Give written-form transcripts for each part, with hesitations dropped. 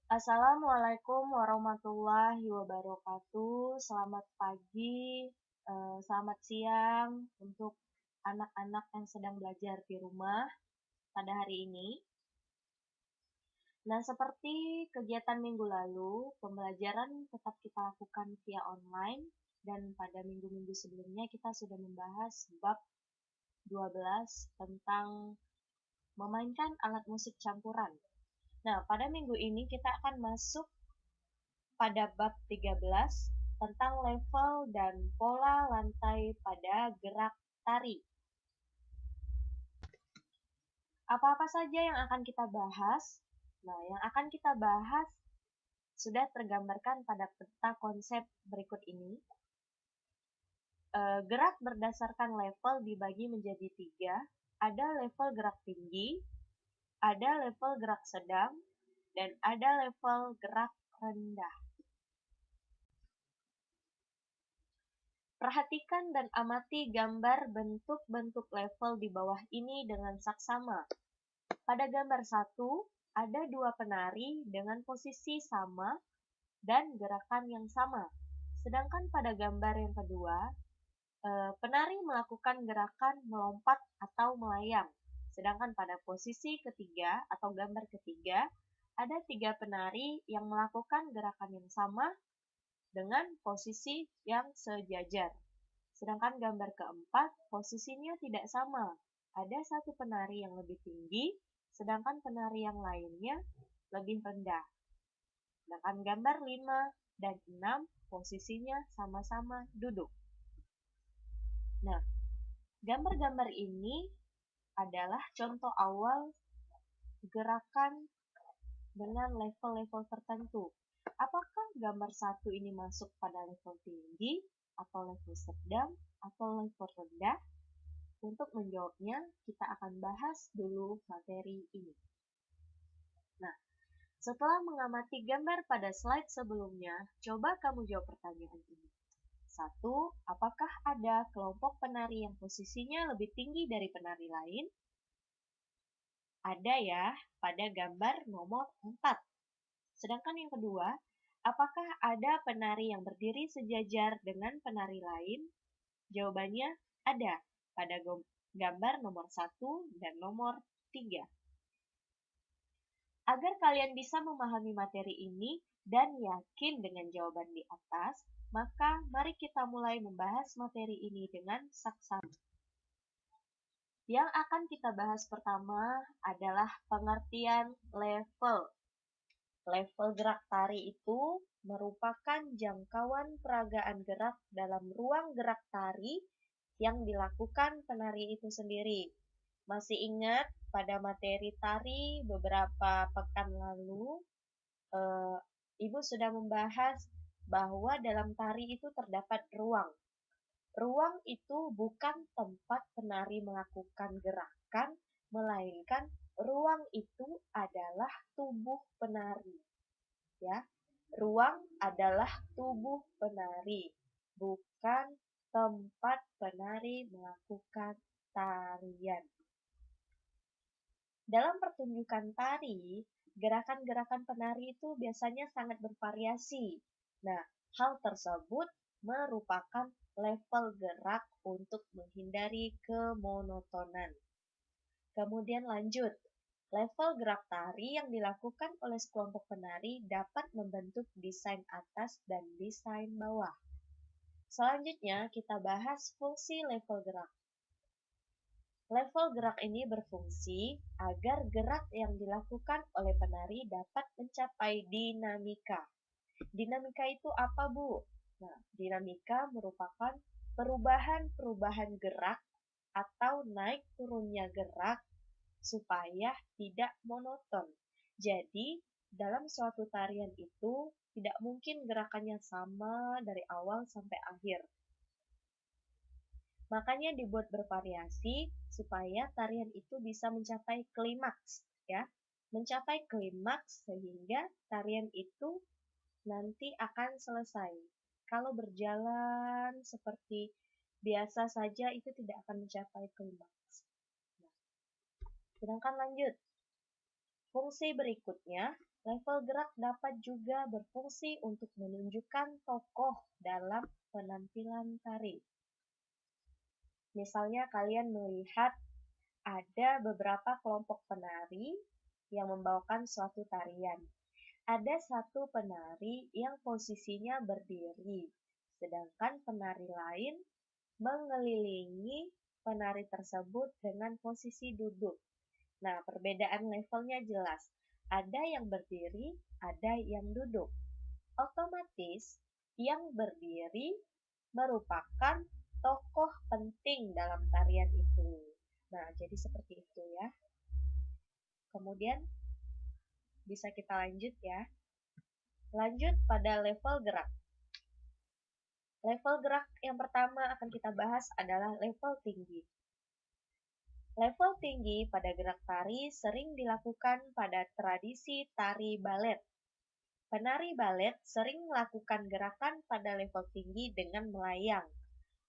Assalamualaikum warahmatullahi wabarakatuh. Selamat pagi, selamat siang untuk anak-anak yang sedang belajar di rumah pada hari ini. Nah, seperti kegiatan minggu lalu, pembelajaran tetap kita lakukan via online dan pada minggu-minggu sebelumnya kita sudah membahas bab 12 tentang memainkan alat musik campuran. Nah, pada minggu ini kita akan masuk pada bab 13 tentang level dan pola lantai pada gerak tari. Apa-apa saja yang akan kita bahas? Nah, yang akan kita bahas sudah tergambarkan pada peta konsep berikut ini. Gerak berdasarkan level dibagi menjadi 3. Ada level gerak tinggi, ada level gerak sedang, dan ada level gerak rendah. Perhatikan dan amati gambar bentuk-bentuk level di bawah ini dengan saksama. Pada gambar 1, ada 2 penari dengan posisi sama dan gerakan yang sama. Sedangkan pada gambar yang kedua, penari melakukan gerakan melompat atau melayang. Sedangkan pada posisi ketiga atau gambar ketiga, ada 3 penari yang melakukan gerakan yang sama dengan posisi yang sejajar. Sedangkan gambar keempat, posisinya tidak sama. Ada 1 penari yang lebih tinggi, sedangkan penari yang lainnya lebih rendah. Sedangkan gambar 5 dan 6, posisinya sama-sama duduk. Nah, gambar-gambar ini adalah contoh awal gerakan dengan level-level tertentu. Apakah gambar 1 ini masuk pada level tinggi, atau level sedang, atau level rendah? Untuk menjawabnya, kita akan bahas dulu materi ini. Nah, setelah mengamati gambar pada slide sebelumnya, coba kamu jawab pertanyaan ini. 1. Apakah ada kelompok penari yang posisinya lebih tinggi dari penari lain? Ada ya, pada gambar nomor 4. Sedangkan yang kedua, apakah ada penari yang berdiri sejajar dengan penari lain? Jawabannya ada pada gambar nomor 1 dan nomor 3. Agar kalian bisa memahami materi ini dan yakin dengan jawaban di atas, maka mari kita mulai membahas materi ini dengan saksama. Yang akan kita bahas pertama adalah pengertian level. Level gerak tari itu merupakan jangkauan peragaan gerak dalam ruang gerak tari yang dilakukan penari itu sendiri. Masih ingat pada materi tari beberapa pekan lalu, Ibu sudah membahas bahwa dalam tari itu terdapat ruang. Ruang itu bukan tempat penari melakukan gerakan, melainkan ruang itu adalah tubuh penari. Ya, ruang adalah tubuh penari, bukan tempat penari melakukan tarian. Dalam pertunjukan tari, gerakan-gerakan penari itu biasanya sangat bervariasi. Nah, hal tersebut merupakan level gerak untuk menghindari kemonotonan. Kemudian lanjut, level gerak tari yang dilakukan oleh sekelompok penari dapat membentuk desain atas dan desain bawah. Selanjutnya, kita bahas fungsi level gerak. Level gerak ini berfungsi agar gerak yang dilakukan oleh penari dapat mencapai dinamika. Dinamika itu apa, Bu? Nah, dinamika merupakan perubahan-perubahan gerak atau naik turunnya gerak supaya tidak monoton. Jadi, dalam suatu tarian itu tidak mungkin gerakannya sama dari awal sampai akhir. Makanya dibuat bervariasi supaya tarian itu bisa mencapai klimaks, ya. Mencapai klimaks sehingga tarian itu nanti akan selesai. Kalau berjalan seperti biasa saja itu tidak akan mencapai klimaks. Nah, sedangkan lanjut. Fungsi berikutnya, level gerak dapat juga berfungsi untuk menunjukkan tokoh dalam penampilan tari. Misalnya kalian melihat ada beberapa kelompok penari yang membawakan suatu tarian. Ada satu penari yang posisinya berdiri, sedangkan penari lain mengelilingi penari tersebut dengan posisi duduk. Nah, perbedaan levelnya jelas. Ada yang berdiri, ada yang duduk. Otomatis, yang berdiri merupakan tokoh penting dalam tarian itu. Nah, jadi seperti itu ya. Kemudian, bisa kita lanjut ya. Lanjut pada level gerak. Level gerak yang pertama akan kita bahas adalah level tinggi. Level tinggi pada gerak tari sering dilakukan pada tradisi tari balet. Penari balet sering melakukan gerakan pada level tinggi dengan melayang.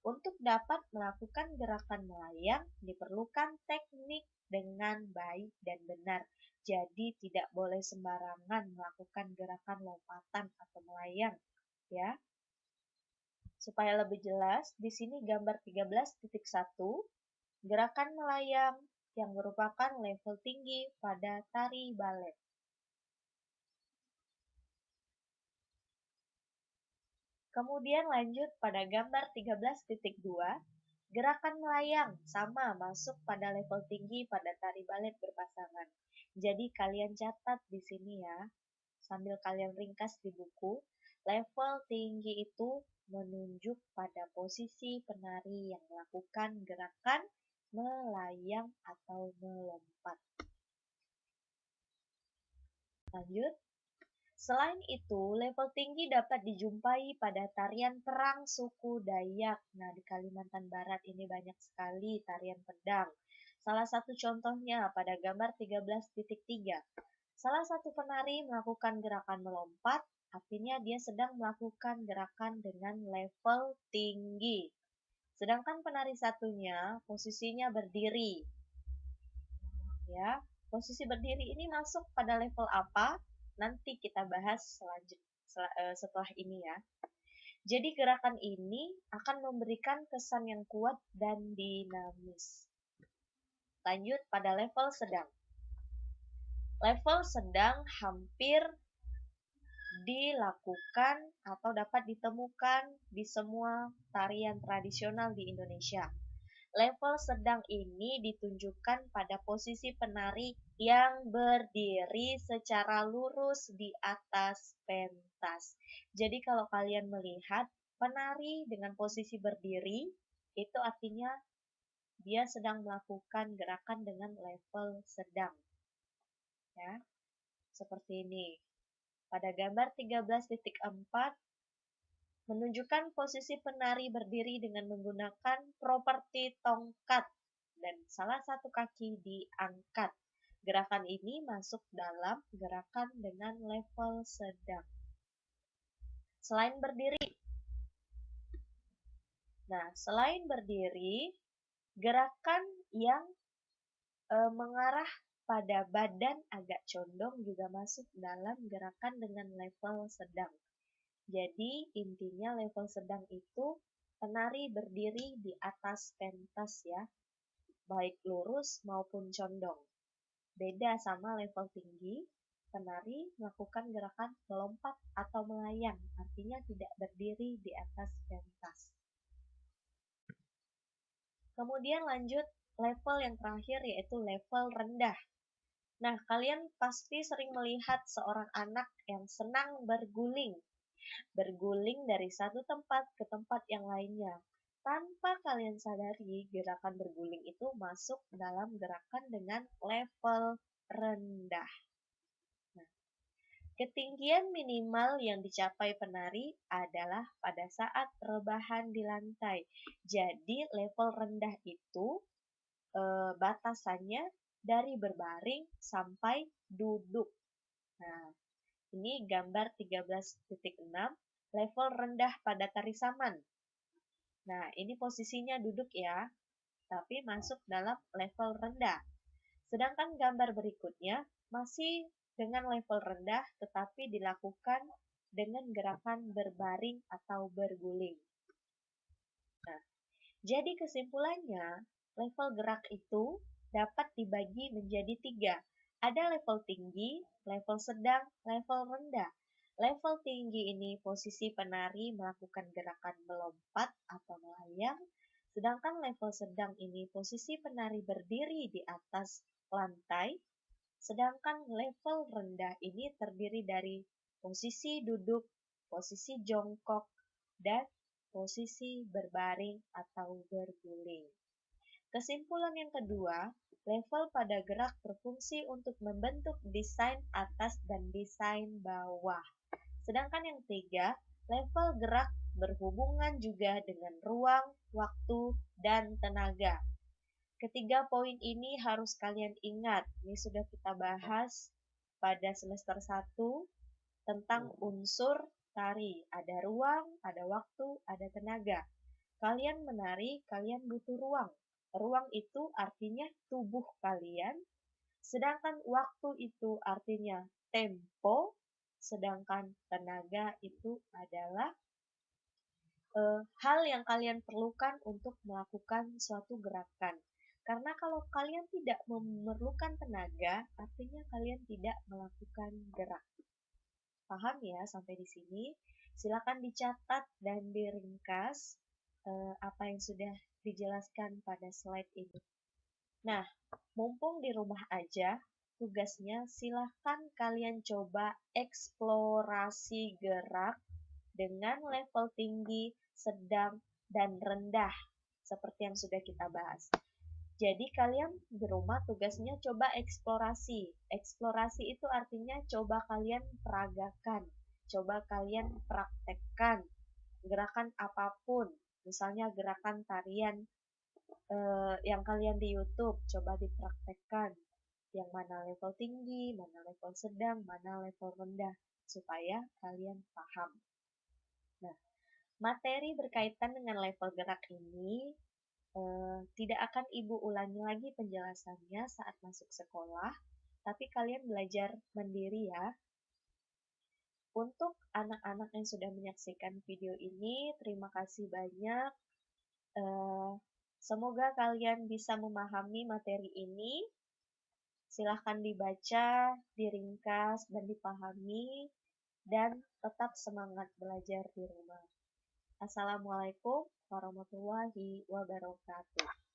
Untuk dapat melakukan gerakan melayang, diperlukan teknik dengan baik dan benar. Jadi tidak boleh sembarangan melakukan gerakan lompatan atau melayang, ya. Supaya lebih jelas, di sini gambar 13.1, gerakan melayang yang merupakan level tinggi pada tari balet. Kemudian lanjut pada gambar 13.2, gerakan melayang sama masuk pada level tinggi pada tari balet berpasangan. Jadi kalian catat di sini ya, sambil kalian ringkas di buku, level tinggi itu menunjuk pada posisi penari yang melakukan gerakan melayang atau melompat. Lanjut. Selain itu, level tinggi dapat dijumpai pada tarian perang suku Dayak. Nah, di Kalimantan Barat ini banyak sekali tarian pedang. Salah satu contohnya pada gambar 13.3. Salah satu penari melakukan gerakan melompat, artinya dia sedang melakukan gerakan dengan level tinggi. Sedangkan penari satunya posisinya berdiri. Ya, posisi berdiri ini masuk pada level apa? Nanti kita bahas setelah ini ya. Jadi gerakan ini akan memberikan kesan yang kuat dan dinamis. Lanjut pada level sedang. Level sedang hampir dilakukan atau dapat ditemukan di semua tarian tradisional di Indonesia. Level sedang ini ditunjukkan pada posisi penari yang berdiri secara lurus di atas pentas. Jadi kalau kalian melihat penari dengan posisi berdiri, itu artinya dia sedang melakukan gerakan dengan level sedang. Ya, seperti ini. Pada gambar 13.4, menunjukkan posisi penari berdiri dengan menggunakan properti tongkat dan salah satu kaki diangkat. Gerakan ini masuk dalam gerakan dengan level sedang. Selain berdiri. Nah, selain berdiri, gerakan yang mengarah pada badan agak condong juga masuk dalam gerakan dengan level sedang. Jadi intinya level sedang itu penari berdiri di atas pentas ya, baik lurus maupun condong. Beda sama level tinggi, penari melakukan gerakan melompat atau melayang, artinya tidak berdiri di atas pentas. Kemudian lanjut level yang terakhir yaitu level rendah. Nah, kalian pasti sering melihat seorang anak yang senang berguling dari satu tempat ke tempat yang lainnya. Tanpa kalian sadari, gerakan berguling itu masuk dalam gerakan dengan level rendah. Nah, ketinggian minimal yang dicapai penari adalah pada saat rebahan di lantai. Jadi level rendah itu batasannya dari berbaring sampai duduk. Nah, ini gambar 13.6, level rendah pada tari saman. Nah, ini posisinya duduk ya, tapi masuk dalam level rendah. Sedangkan gambar berikutnya, masih dengan level rendah tetapi dilakukan dengan gerakan berbaring atau berguling. Nah, jadi kesimpulannya, level gerak itu dapat dibagi menjadi 3. Ada level tinggi, level sedang, level rendah. Level tinggi ini posisi penari melakukan gerakan melompat atau melayang, sedangkan level sedang ini posisi penari berdiri di atas lantai, sedangkan level rendah ini terdiri dari posisi duduk, posisi jongkok, dan posisi berbaring atau berguling. Kesimpulan yang kedua, level pada gerak berfungsi untuk membentuk desain atas dan desain bawah. Sedangkan yang ketiga, level gerak berhubungan juga dengan ruang, waktu, dan tenaga. Ketiga poin ini harus kalian ingat. Ini sudah kita bahas pada semester 1 tentang unsur tari. Ada ruang, ada waktu, ada tenaga. Kalian menari, kalian butuh ruang. Ruang itu artinya tubuh kalian, sedangkan waktu itu artinya tempo, sedangkan tenaga itu adalah hal yang kalian perlukan untuk melakukan suatu gerakan. Karena kalau kalian tidak memerlukan tenaga, artinya kalian tidak melakukan gerak. Paham ya sampai di sini? Silakan dicatat dan diringkas apa yang sudah dijelaskan pada slide ini. Nah, mumpung di rumah aja, tugasnya silahkan kalian coba eksplorasi gerak dengan level tinggi, sedang, dan rendah, seperti yang sudah kita bahas. Jadi kalian di rumah tugasnya coba eksplorasi. Eksplorasi itu artinya coba kalian peragakan, coba kalian praktekkan gerakan apapun. Misalnya gerakan tarian yang kalian di YouTube, coba dipraktekkan. Yang mana level tinggi, mana level sedang, mana level rendah, supaya kalian paham. Nah, materi berkaitan dengan level gerak ini tidak akan Ibu ulangi lagi penjelasannya saat masuk sekolah, tapi kalian belajar mandiri ya. Untuk anak-anak yang sudah menyaksikan video ini, terima kasih banyak. Semoga kalian bisa memahami materi ini. Silahkan dibaca, diringkas, dan dipahami, dan tetap semangat belajar di rumah. Assalamualaikum warahmatullahi wabarakatuh.